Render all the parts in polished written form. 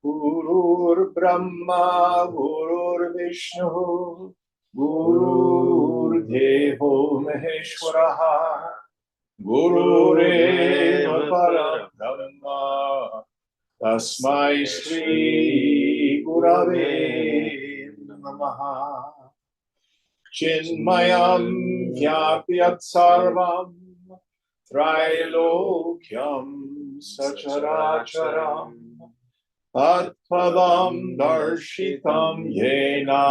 Gurur Brahma, Gurur Vishnu, Gurur Devo Maheshwaraha, Gurureva Parabrahma, Tasmai Shri Gurave Namaha. Chinmayam Vyapyat Sarvam Trailokyam Sacharacharam Atpadam Darshitam Yena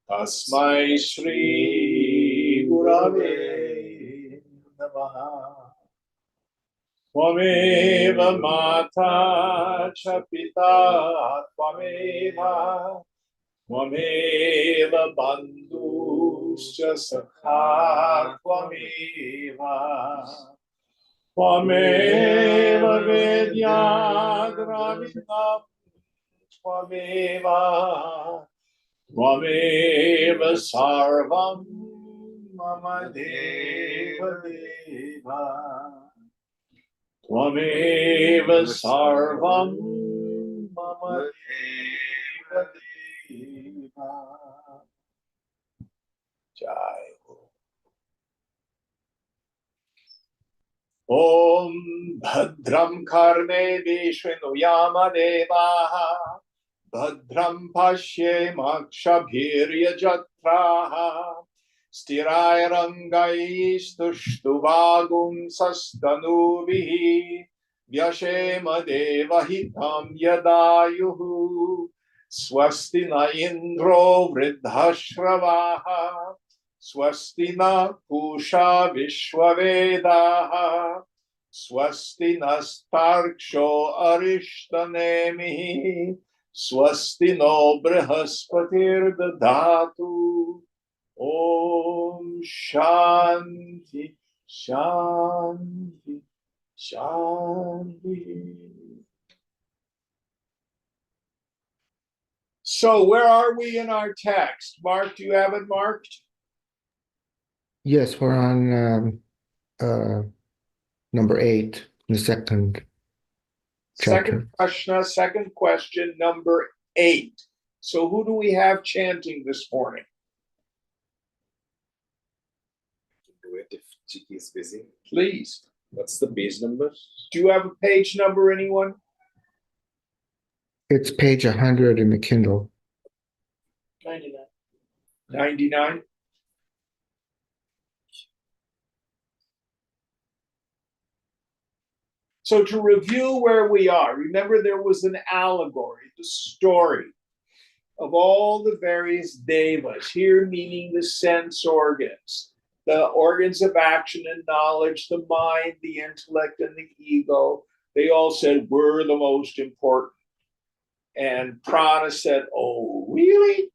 Tasmai Shri Gurave Namaha. Tvameva Mata Cha Pita Tvameva Tvameva Bandhuscha Sakha Tvameva Tvameva Vedyagravinam Tvameva Tvameva Sarvam Mama Deva Deva Tvameva Sarvam Mama Deva Deva. Jai. Om Bhadram Karnevi Shrinu Devaha Bhadram Pashye Makshabhirya Jatraha Sthirairangai Stushtuvagun Sastanuvihi Vyashema Devahitam Yadayuhu Swasti na Indro Vridhashravaha Swasti na Pusha Vishwavedaha Swasti nastarksho arishtanemihi Swasti no Brihaspatir Dadatu. Om Shanti Shanti Shanti. So where are we in our text? Mark, do you have it marked? Yes, we're on number 8, the second chapter. Second question, number 8. So who do we have chanting this morning? Do it if Chiki is busy. Please. What's the page number? Do you have a page number, anyone? It's page 100 in the Kindle. 99. 99? So to review where we are, remember there was an allegory, the story of all the various devas, here meaning the sense organs, the organs of action and knowledge, the mind, the intellect, and the ego. They all said, we're the most important. And Prana said, oh, really?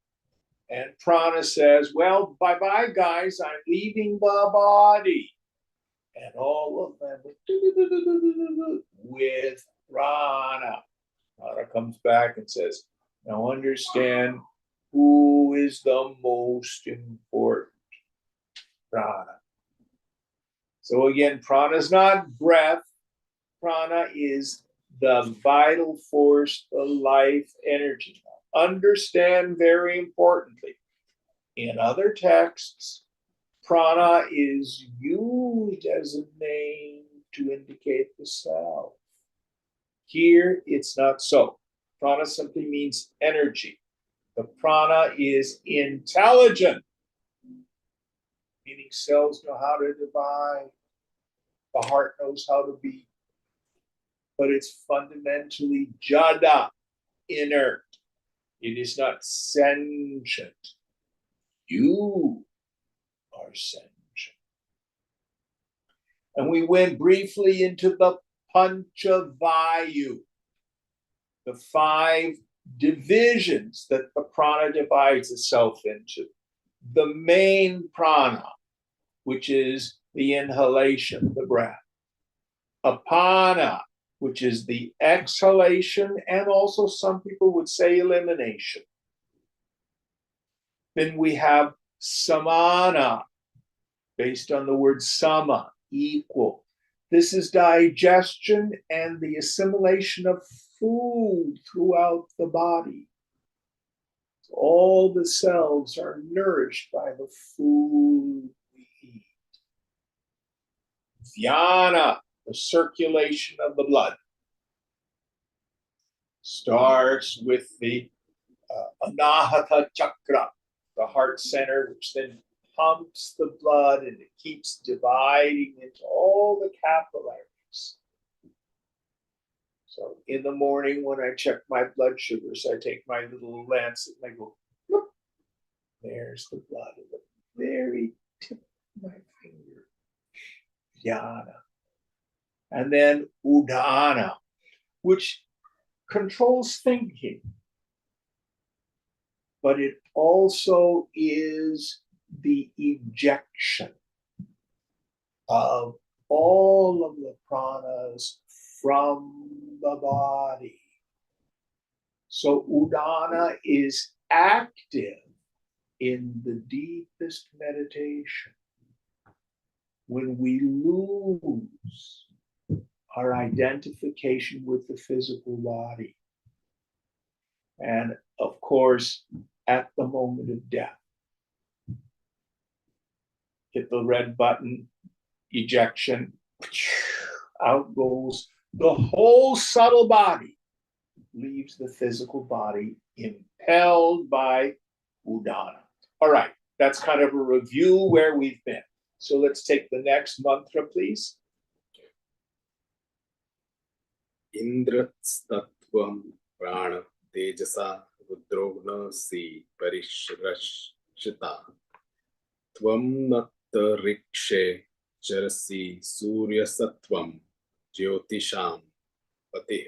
And Prana says, well, bye-bye, guys, I'm leaving the body. And all of them with Prana. Prana comes back and says, now understand who is the most important. Prana. So again, prana is not breath. Prana is the vital force, the life energy. Understand very importantly, in other texts, prana is used as a name to indicate the self. Here, it's not so. Prana simply means energy. The prana is intelligent, meaning cells know how to divide. The heart knows how to beat. But it's fundamentally jada, inert. It is not sentient. You are sentient. And we went briefly into the Panchavayu, the 5 divisions that the prana divides itself into. The main prana, which is the inhalation, the breath. Apana, which is the exhalation, and also some people would say elimination. Then we have samana, based on the word sama, equal. This is digestion and the assimilation of food throughout the body. All the cells are nourished by the food we eat. Dhyana, the circulation of the blood, starts with the anahata chakra, the heart center, which then pumps the blood and it keeps dividing into all the capillaries. So in the morning when I check my blood sugars, I take my little lancet and I go, look, there's the blood at the very tip of my finger. Dhyana. And then udana, which controls thinking, but it also is the ejection of all of the pranas from the body. So udana is active in the deepest meditation. When we lose our identification with the physical body. And of course, at the moment of death, hit the red button, ejection, out goes the whole subtle body, leaves the physical body impelled by udana. All right, that's kind of a review where we've been. So let's take the next mantra, please. Indrastatvam prana tejasa rudrogna si parishrashita tvam nattarikshe charasi surya sattvam jyotisham pati.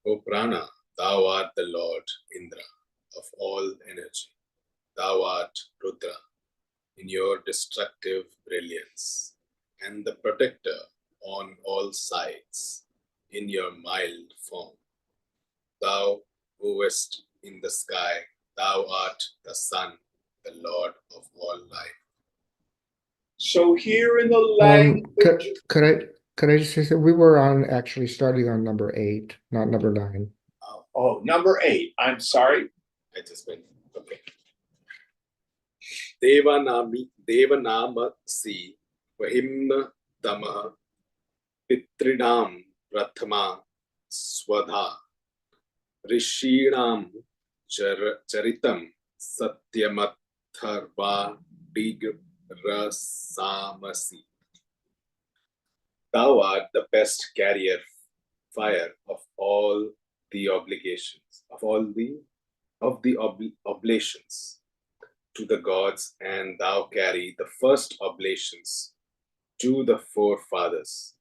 O prana, thou art the Lord Indra of all energy. Thou art Rudra in your destructive brilliance, and the protector on all sides in your mild form. Thou movest in the sky, thou art the sun, the Lord of all life. So here in the language... Could I just say that we were actually starting on number 8, not number 9. Oh, number 8. I'm sorry. I just went, okay. Devanama si vahimna tamaha pitrinam prathama swadha rishinam charitam satyamatharva digrasamasi. Thou art the best carrier fire of all the obligations, of the oblations to the gods, and thou carry the first oblations to the forefathers.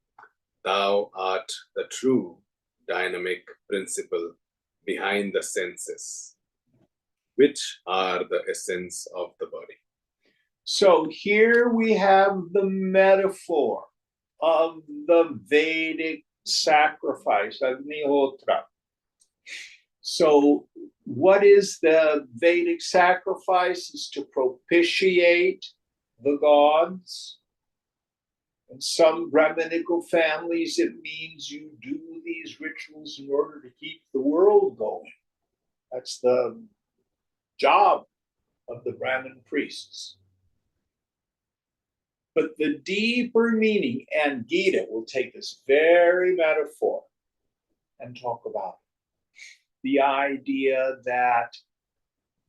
Thou art the true dynamic principle behind the senses, which are the essence of the body. So here we have the metaphor of the Vedic sacrifice, Agnihotra. So what is the Vedic sacrifice? Is to propitiate the gods. In some Brahminical families, it means you do these rituals in order to keep the world going. That's the job of the Brahmin priests. But the deeper meaning, and Gita will take this very metaphor and talk about it. The idea that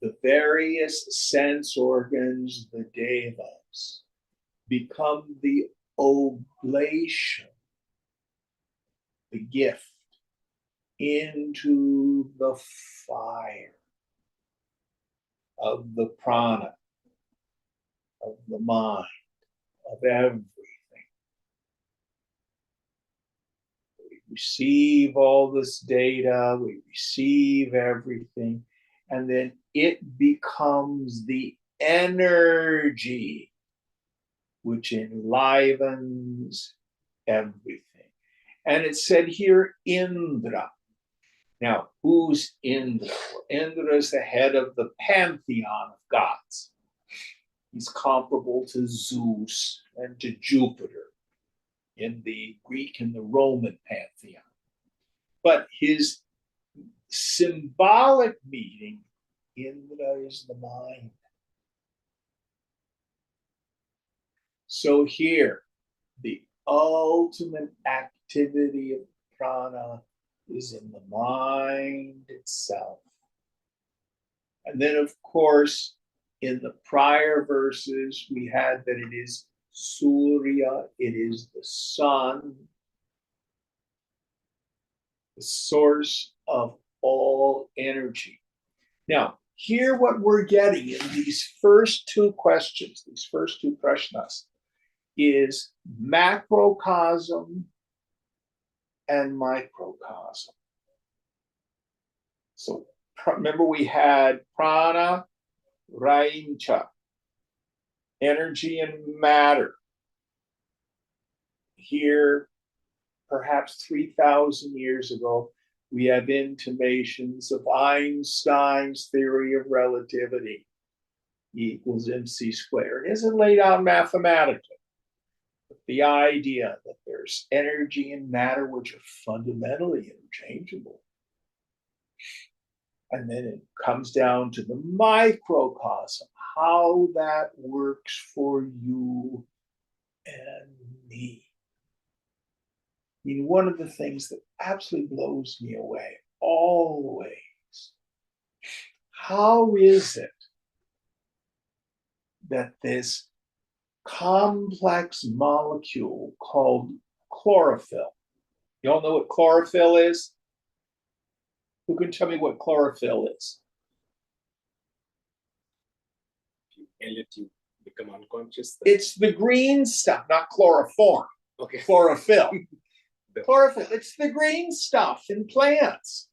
the various sense organs, the devas, become the oblation, the gift, into the fire of the prana, of the mind, of everything. We receive all this data, we receive everything, and then it becomes the energy which enlivens everything. And it said here, Indra. Now, who's Indra? Well, Indra is the head of the pantheon of gods. He's comparable to Zeus and to Jupiter in the Greek and the Roman pantheon. But his symbolic meaning, Indra is the mind. So here, the ultimate activity of prana is in the mind itself. And then, of course, in the prior verses, we had that it is Surya, it is the sun, the source of all energy. Now, here what we're getting in these first two questions, these first two prashnas, is macrocosm and microcosm. So remember we had prana, raincha, energy and matter. Here, perhaps 3,000 years ago, we have intimations of Einstein's theory of relativity, E equals mc squared. It isn't laid out mathematically, but the idea that there's energy and matter which are fundamentally interchangeable. And then it comes down to the microcosm, how that works for you and me. I mean, one of the things that absolutely blows me away, always, how is it that this complex molecule called chlorophyll, you all know what chlorophyll is? Who can tell me what chlorophyll is? And let you become unconscious. It's the green stuff, not chloroform. Okay. Chlorophyll. Chlorophyll. It's the green stuff in plants.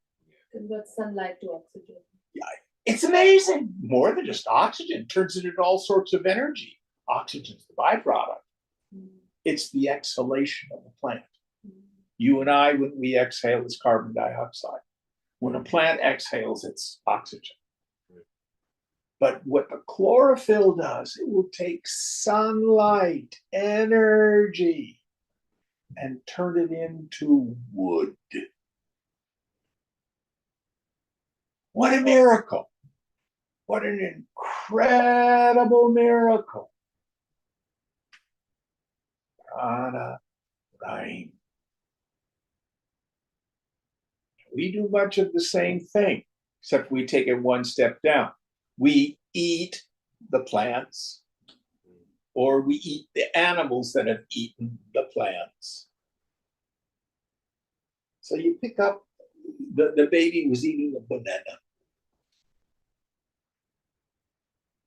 Converts sunlight to oxygen. Yeah, it's amazing. More than just oxygen. Turns it into all sorts of energy. Oxygen's the byproduct. It's the exhalation of the plant. You and I, when we exhale, it's carbon dioxide. When a plant exhales, it's oxygen. But what the chlorophyll does, it will take sunlight, energy, and turn it into wood. What a miracle. What an incredible miracle. Prana, rain. We do much of the same thing, except we take it one step down. We eat the plants, or we eat the animals that have eaten the plants. So you pick up, the baby was eating a banana.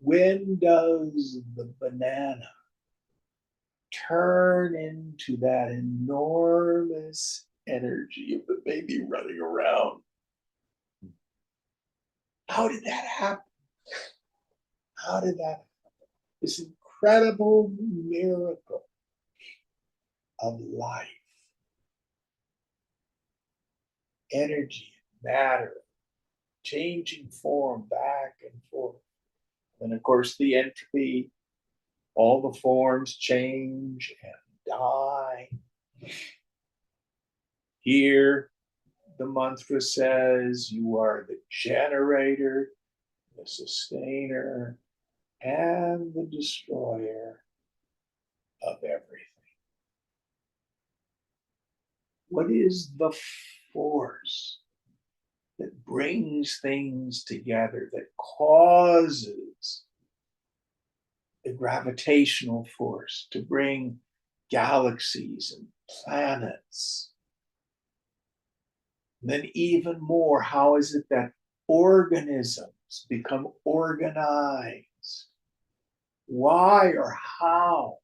When does the banana turn into that enormous energy of the baby running around? How did that happen? How did that happen? This incredible miracle of life, energy, matter, changing form back and forth. And of course, the entropy, all the forms change and die. Here, the mantra says, you are the generator, the sustainer, and the destroyer of everything. What is the force that brings things together, that causes the gravitational force to bring galaxies and planets? And then even more, how is it that organisms become organized? Why or how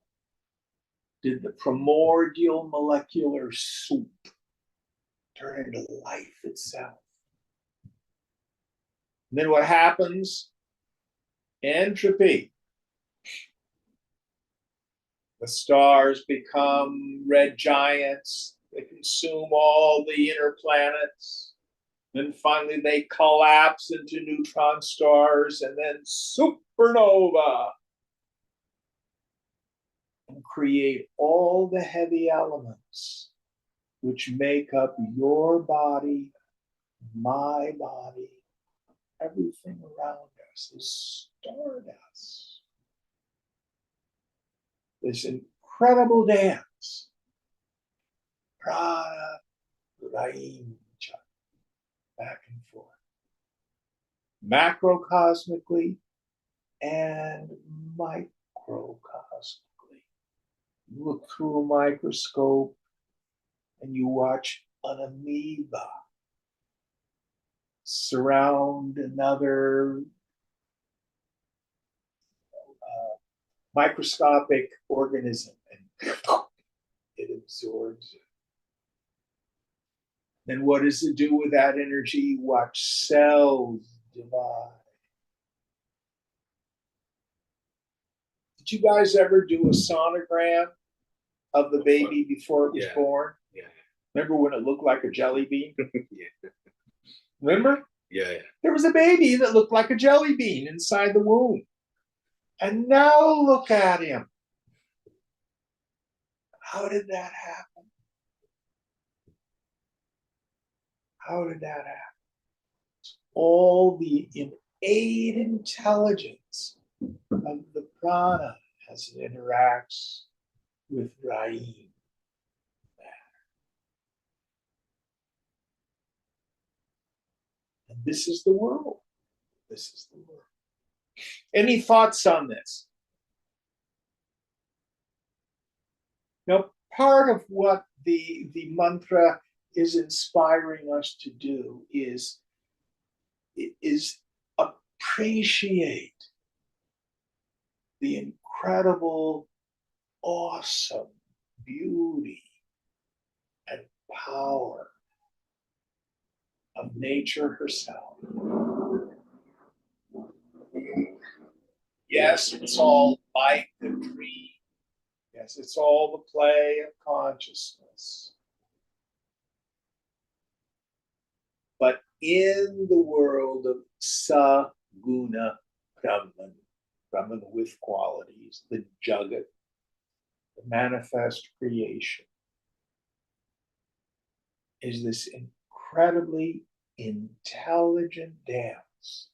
did the primordial molecular soup turn into life itself. And then what happens? Entropy. The stars become red giants. They consume all the inner planets. Then finally they collapse into neutron stars and then supernova and create all the heavy elements which make up your body, my body, everything around us is stardust. This incredible dance. Prana, Raincha, back and forth. Macrocosmically and microcosmically. You look through a microscope and you watch an amoeba surround another microscopic organism and it absorbs it. Then what does it do with that energy? Watch cells divide. Did you guys ever do a sonogram of the baby before it was born? Yeah. Remember when it looked like a jelly bean? Yeah. Remember? Yeah. There was a baby that looked like a jelly bean inside the womb. And now look at him. How did that happen? How did that happen? All the innate intelligence of the prana as it interacts with Raim. And this is the world. This is the world. Any thoughts on this? Now, part of what the mantra is inspiring us to do is appreciate the incredible, awesome beauty and power of nature herself. Yes, it's all light and dream. Yes, it's all the play of consciousness. But in the world of Saguna Brahman, Brahman with qualities, the Jagat, the manifest creation, is this incredibly intelligent dance.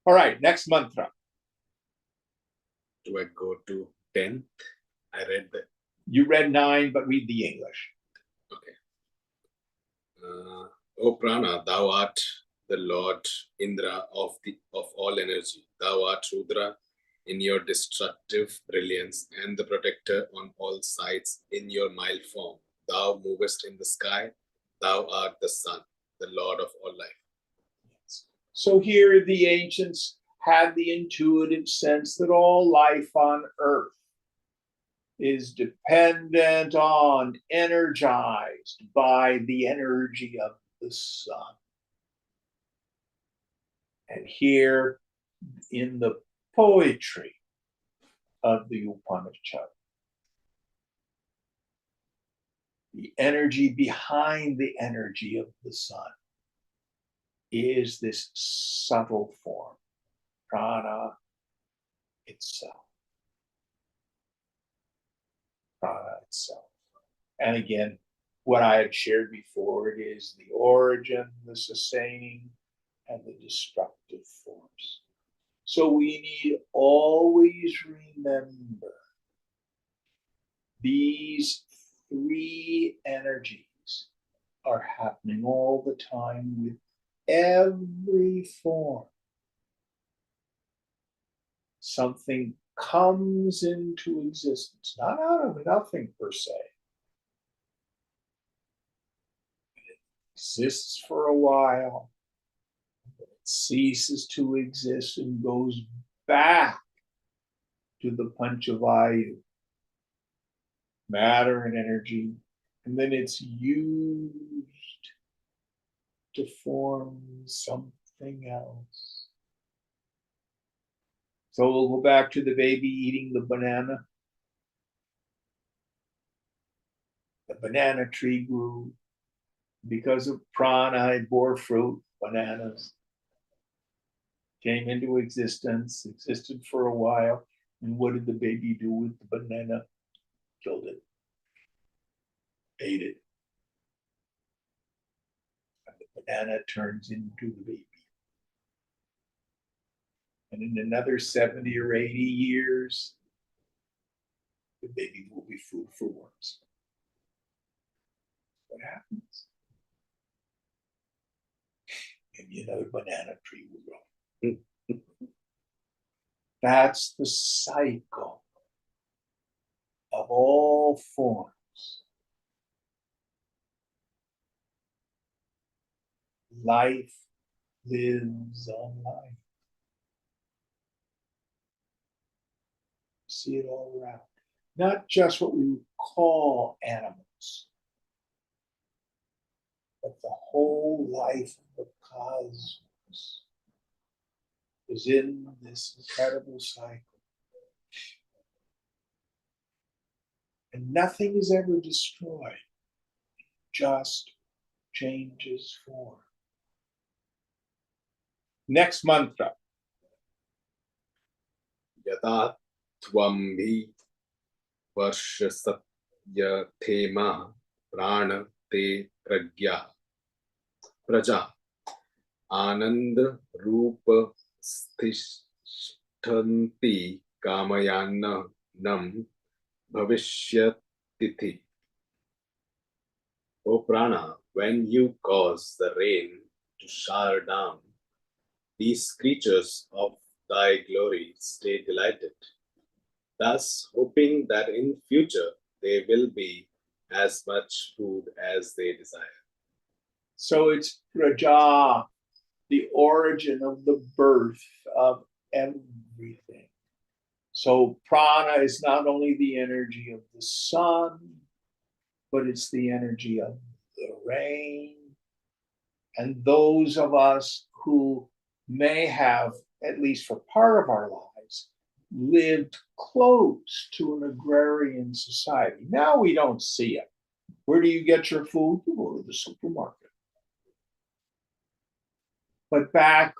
All right, next mantra. Do I go to 10? I read that. You read 9, but read the English. Okay. O Prana, thou art the Lord Indra of all energy. Thou art Rudra in your destructive brilliance and the protector on all sides in your mild form. Thou movest in the sky. Thou art the sun, the Lord of all life. So here the ancients had the intuitive sense that all life on earth is dependent on, energized by the energy of the sun. And here in the poetry of the Upanishad, the energy behind the energy of the sun is this subtle form, prana itself. Prana itself. And again, what I had shared before, it is the origin, the sustaining, and the destructive force. So we need always remember these three energies are happening all the time with every form. Something comes into existence, not out of nothing per se. It exists for a while, it ceases to exist and goes back to the Panchavayu, matter and energy, and then it's used to form something else. So we'll go back to the baby eating the banana. The banana tree grew. Because of prana, it bore fruit, bananas. Came into existence, existed for a while. And what did the baby do with the banana? Killed it. Ate it. And the banana turns into the baby. And in another 70 or 80 years, the baby will be food for worms. What happens? Maybe another banana tree will grow. That's the cycle of all forms. Life lives on life. See it all around. Not just what we call animals, but the whole life of the cosmos is in this incredible cycle. And nothing is ever destroyed, just changes form. Next mantra. Yata tvambi varshasatya thema prana te praja anand rupa sthishtanti kamayana nam bhavishyatithi. O prana, when you cause the rain to shower down, these creatures of thy glory stay delighted, thus hoping that in future they will be as much food as they desire. So it's Praja, the origin of the birth of everything. So prana is not only the energy of the sun, but it's the energy of the rain. And those of us who may have, at least for part of our lives, lived close to an agrarian society. Now we don't see it. Where do you get your food? You go to the supermarket. But back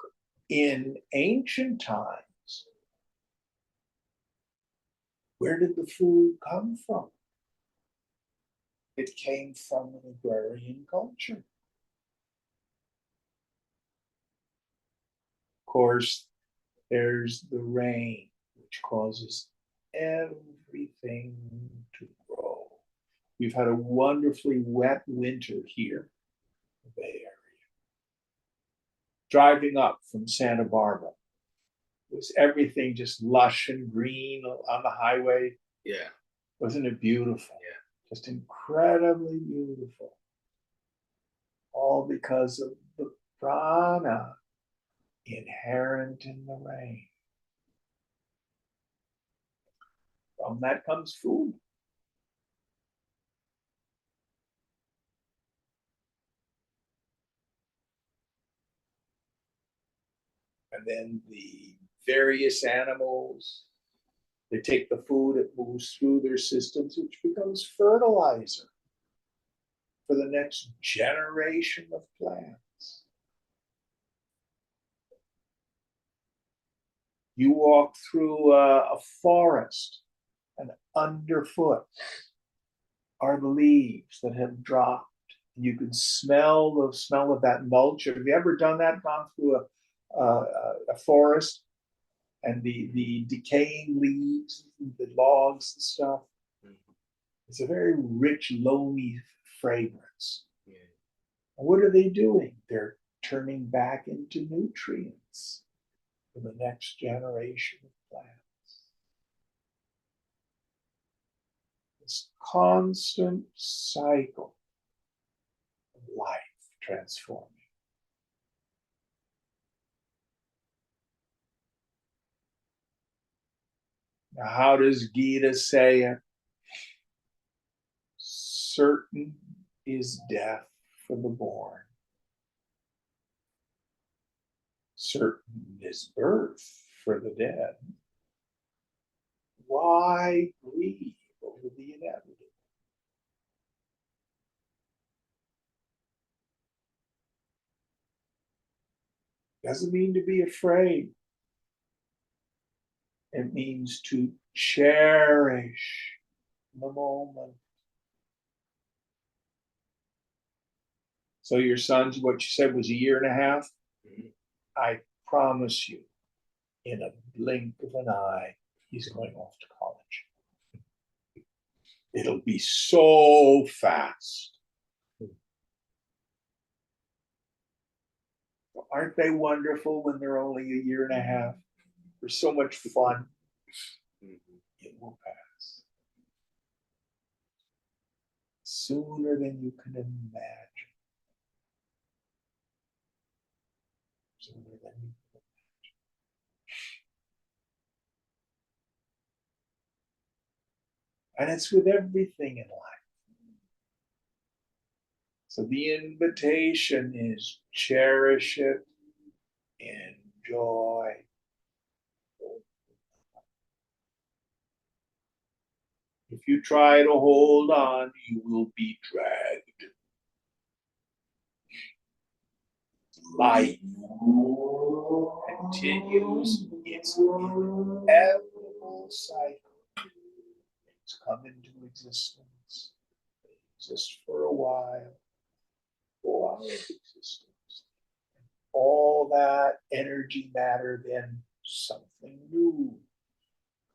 in ancient times, where did the food come from? It came from an agrarian culture. Of course, there's the rain, which causes everything to grow. We've had a wonderfully wet winter here in the Bay Area. Driving up from Santa Barbara, was everything just lush and green on the highway? Yeah. Wasn't it beautiful? Yeah. Just incredibly beautiful. All because of the prana inherent in the rain. From that comes food. And then the various animals, they take the food, it moves through their systems, which becomes fertilizer for the next generation of plants. You walk through a forest, and underfoot are the leaves that have dropped. You can smell the smell of that mulch. Have you ever done that? Gone through a forest and the decaying leaves, the logs and stuff. It's a very rich, loamy fragrance. Yeah. And what are they doing? They're turning back into nutrients for the next generation of plants. This constant cycle of life transforming. Now, how does Gita say it? Certain is death for the born. Certain is birth for the dead. Why grieve over the inevitable? Doesn't mean to be afraid. It means to cherish the moment. So your son's, what you said was a year and a half? Mhm. I promise you, in a blink of an eye, he's going off to college. It'll be so fast. Aren't they wonderful when they're only a year and a half? They're so much fun. Mhm. It will pass sooner than you can imagine. Sooner than you can imagine. And it's with everything in life. So the invitation is cherish it, enjoy. If you try to hold on, you will be dragged. Life continues its inevitable cycle. Things come into existence, they exist for a while, go out of existence. All that energy, matter, then something new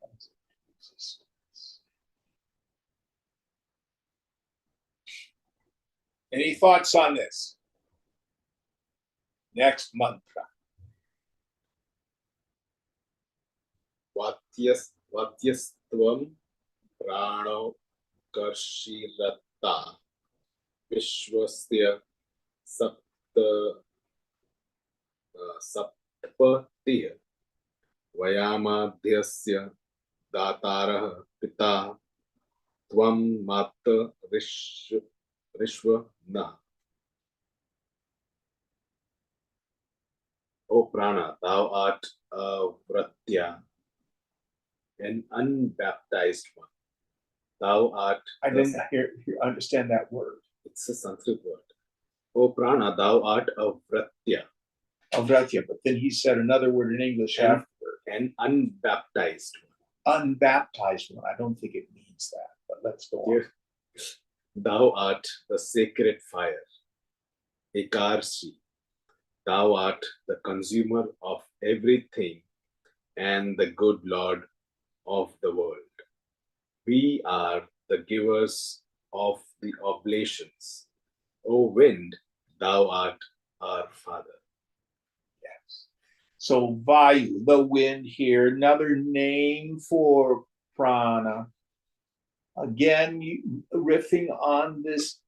comes into existence. Any thoughts on this? Next mantra. वात्यस्त्वं प्राणो कर्षिरता विश्वस्य सप्ततिः वयामाद्यस्य दातारः पिता त्वं मातरिश्व नः. O Prana, thou art a Vratya, an unbaptized one. Thou art. I didn't understand that word. It's a Sanskrit word. O Prana, thou art a Vratya. Avratya, but then he said another word in English afterward. An unbaptized one. Unbaptized one. I don't think it means that, but let's go on. Thou art the sacred fire. Ekarshi. Thou art the consumer of everything and the good Lord of the world. We are the givers of the oblations. O wind, thou art our father. Yes. So Vayu, the wind here, another name for prana. Again, riffing on this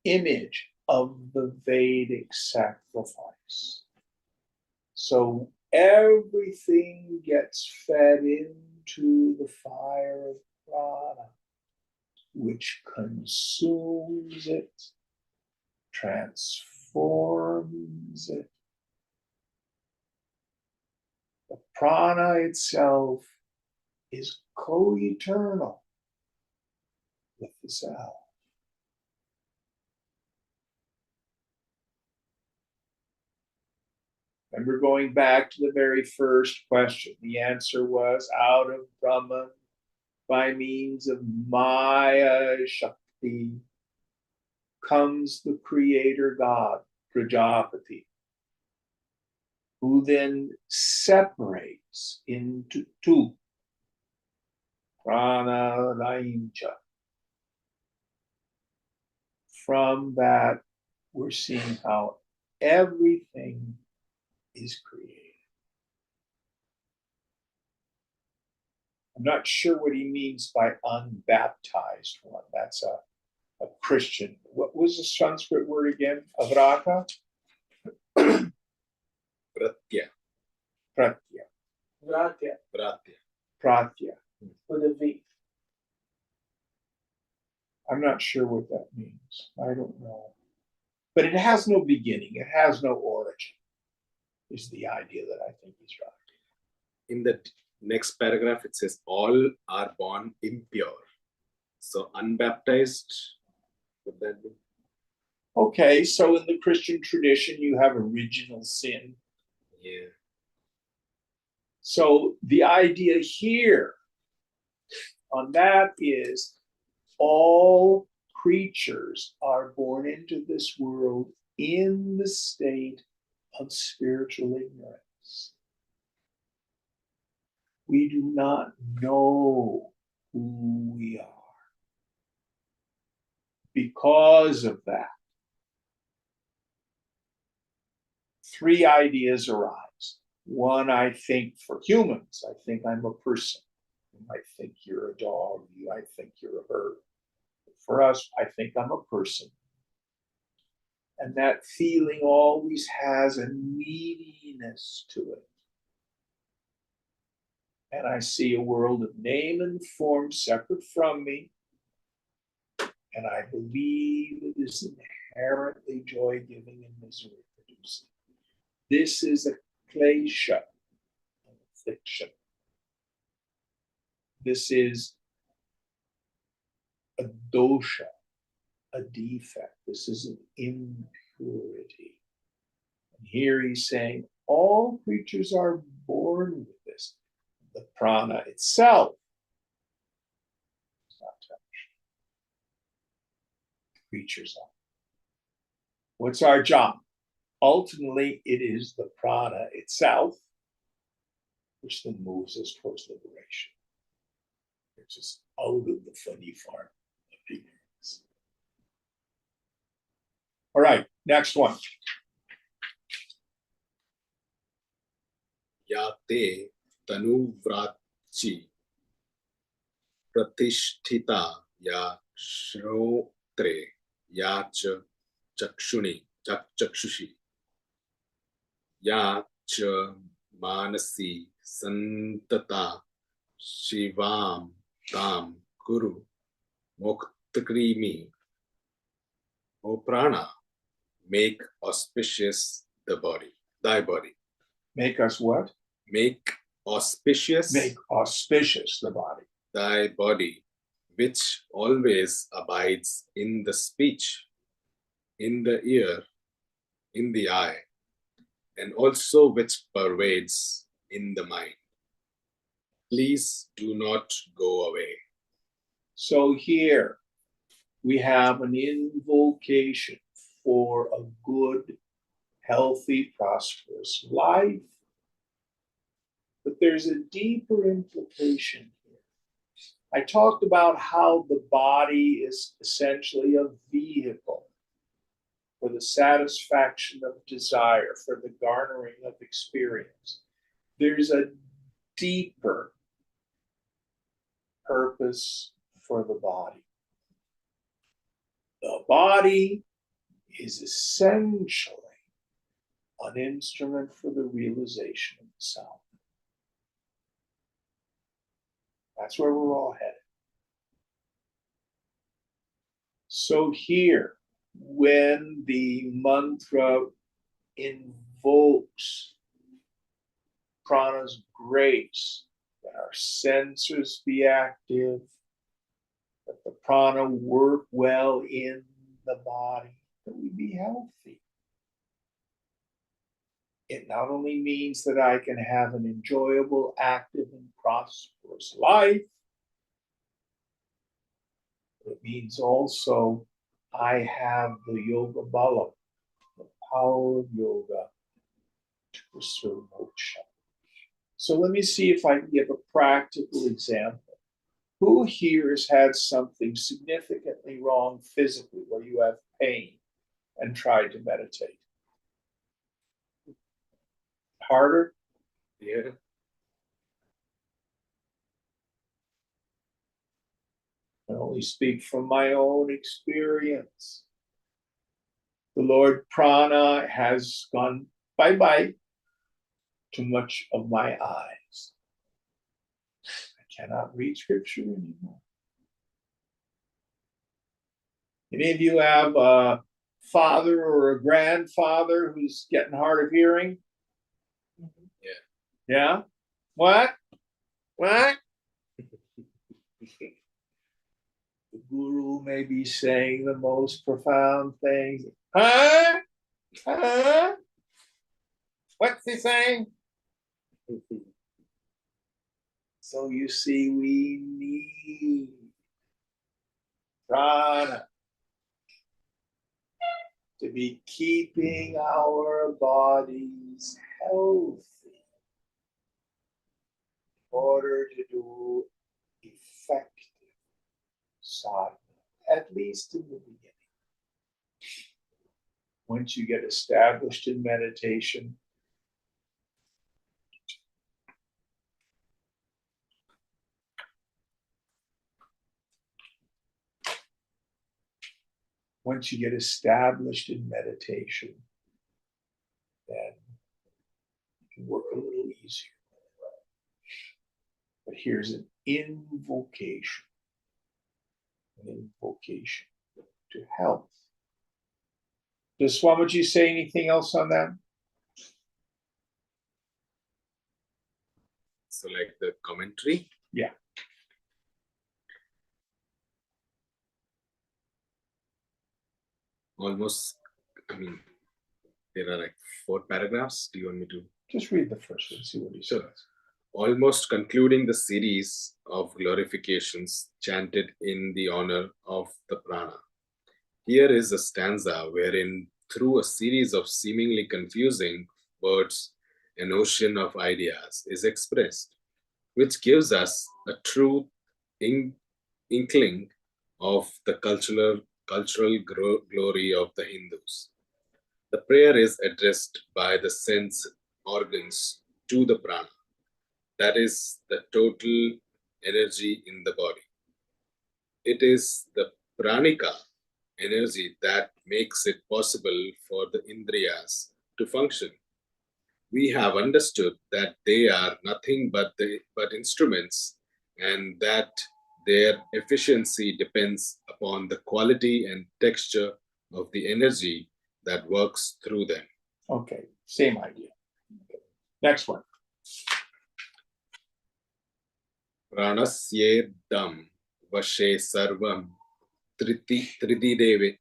image of the Vedic sacrifice. So everything gets fed into the fire of prana, which consumes it, transforms it. The prana itself is co-eternal with the self. Remember going back to the very first question. The answer was out of Brahman by means of Maya Shakti comes the creator God, Prajapati, who then separates into two, prana raincha. From that, we're seeing how everything is created. I'm not sure what he means by unbaptized one. That's a Christian. What was the Sanskrit word again? Avrata? Pratya. Pratya. Pratya. Pratya. Pratya. With a V. I'm not sure what that means. I don't know. But it has no beginning. It has no origin, is the idea that I think he's right. In the next paragraph, it says, all are born impure. So unbaptized, would that be? Okay, so in the Christian tradition, you have original sin. Yeah. So the idea here on that is all creatures are born into this world in the state of spiritual ignorance. We do not know who we are. Because of that, three ideas arise. One, I think for humans, I think I'm a person. You might think you're a dog, you might think you're a bird. For us, I think I'm a person. And that feeling always has a neediness to it. And I see a world of name and form separate from me. And I believe it is inherently joy giving and misery producing. This is a klesha, an affliction. This is a dosha, a defect. This is an impurity. And here he's saying all creatures are born with this. The prana itself is not touched. Creatures are. What's our job? Ultimately, it is the prana itself which then moves us towards liberation. It's just out of the funny farm of ignorance. All right, next one. Ya te tanuvrachi pratisthita ya shrotre ya chakshushi ya cha manasi santata shivam tam guru moktakrimi. O prana, make auspicious thy body. Make us what? Make auspicious Make auspicious the body. thy body, which always abides in the speech, in the ear, in the eye, and also which pervades in the mind. Please do not go away. So here we have an invocation for a good, healthy, prosperous life. But there's a deeper implication here. I talked about how the body is essentially a vehicle for the satisfaction of desire, for the garnering of experience. There's a deeper purpose for the body. The body is essentially an instrument for the realization of the self. That's where we're all headed. So here, when the mantra invokes prana's grace, that our senses be active, that the prana work well in the body, that we be healthy. It not only means that I can have an enjoyable, active, and prosperous life, but it means also I have the yoga bala, the power of yoga to pursue moksha. So let me see if I can give a practical example. Who here has had something significantly wrong physically, where you have pain, and tried to meditate? Harder? Yeah. I can only speak from my own experience. The Lord Prana has gone bye-bye to much of my eyes. I cannot read scripture anymore. Any of you have a father or a grandfather who's getting hard of hearing? Yeah. Yeah? What? What? The guru may be saying the most profound things. Huh? Huh? What's he saying? So you see, we need prana to be keeping our bodies healthy in order to do effective sadhana, at least in the beginning. Once you get established in meditation, then it can work a little easier. But here's an invocation to health. Does Swamiji say anything else on that? So, like the commentary. Yeah. Almost, I mean, there are like 4 paragraphs. Do you want me to? Just read the first one, see what he says. Sure. Almost concluding the series of glorifications chanted in the honor of the prana. Here is a stanza wherein, through a series of seemingly confusing words, an ocean of ideas is expressed, which gives us a true inkling of the cultural glory of the Hindus. The prayer is addressed by the sense organs to the prana, that is the total energy in the body. It is the pranika energy that makes it possible for the indriyas to function. We have understood that they are nothing but instruments, and that their efficiency depends upon the quality and texture of the energy that works through them. Okay, same idea. Okay. Next one. Pranasyedam vashe sarvam tridive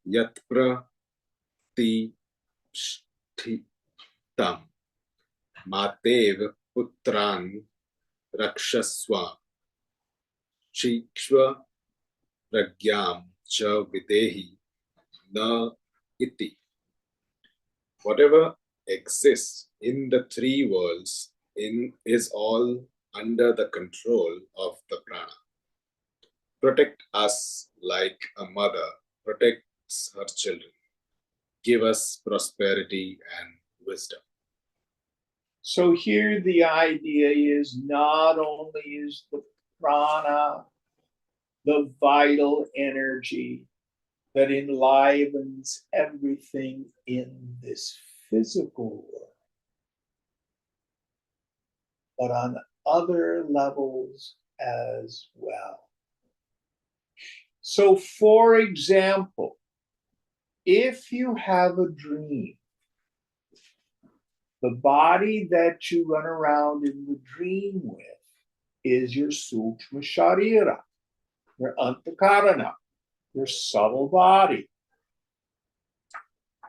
yat pratishtham matev putran rakshaswa shikshva pragyam cha videhi na iti. Whatever exists in the 3 worlds is all under the control of the prana. Protect us like a mother protects her children. Give us prosperity and wisdom. So here the idea is not only is the prana the vital energy that enlivens everything in this physical world, but on other levels as well. So, for example, if you have a dream, the body that you run around in the dream with is your sukshma sharira, your antakarana, your subtle body.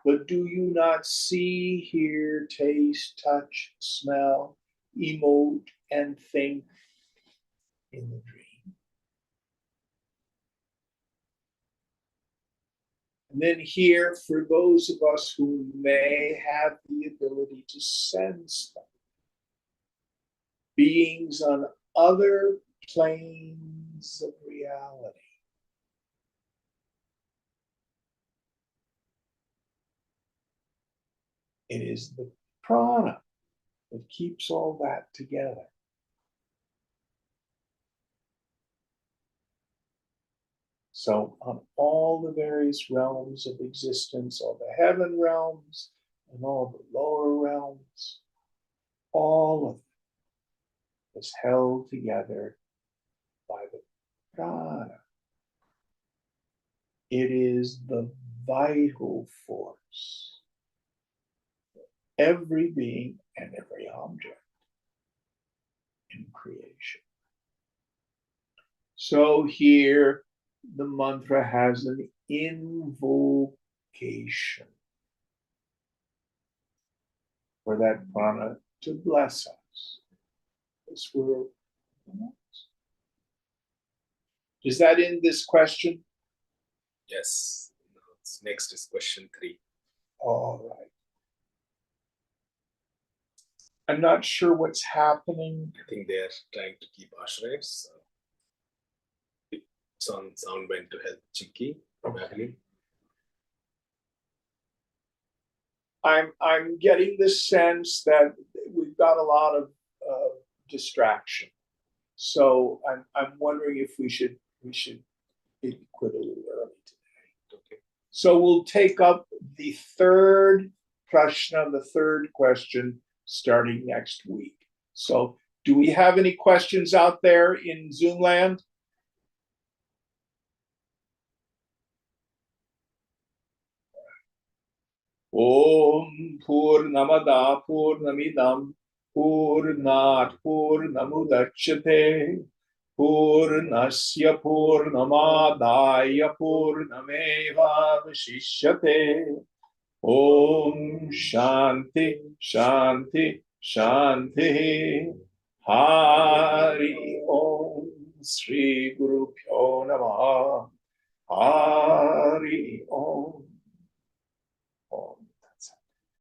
But do you not see, hear, taste, touch, smell, emote, and think in the dream? And then here, for those of us who may have the ability to sense them, beings on other planes of reality. It is the prana that keeps all that together. So, on all the various realms of existence, all the heaven realms and all the lower realms, all of it is held together by the prana. It is the vital force. Every being and every object in creation. So here the mantra has an invocation for that prana to bless us. This world. Is that in this question? Yes. Next is question 3. All right. I'm not sure what's happening. I think they're trying to keep ashrayas. Sound went to help Chinky, probably. I'm getting the sense that we've got a lot of distraction. So I'm wondering if we should quit a little early today. Okay. So we'll take up the third prashna, the third question, starting next week. So do we have any questions out there in Zoom land? Om Purnamada Purnamidam Purnat Purnamudachyate Purnasya Purnamadaya Purnameva Vashishyate. Om Shanti Shanti Shanti. Hari Om Sri Guru Pyo Namaha. Hari Om.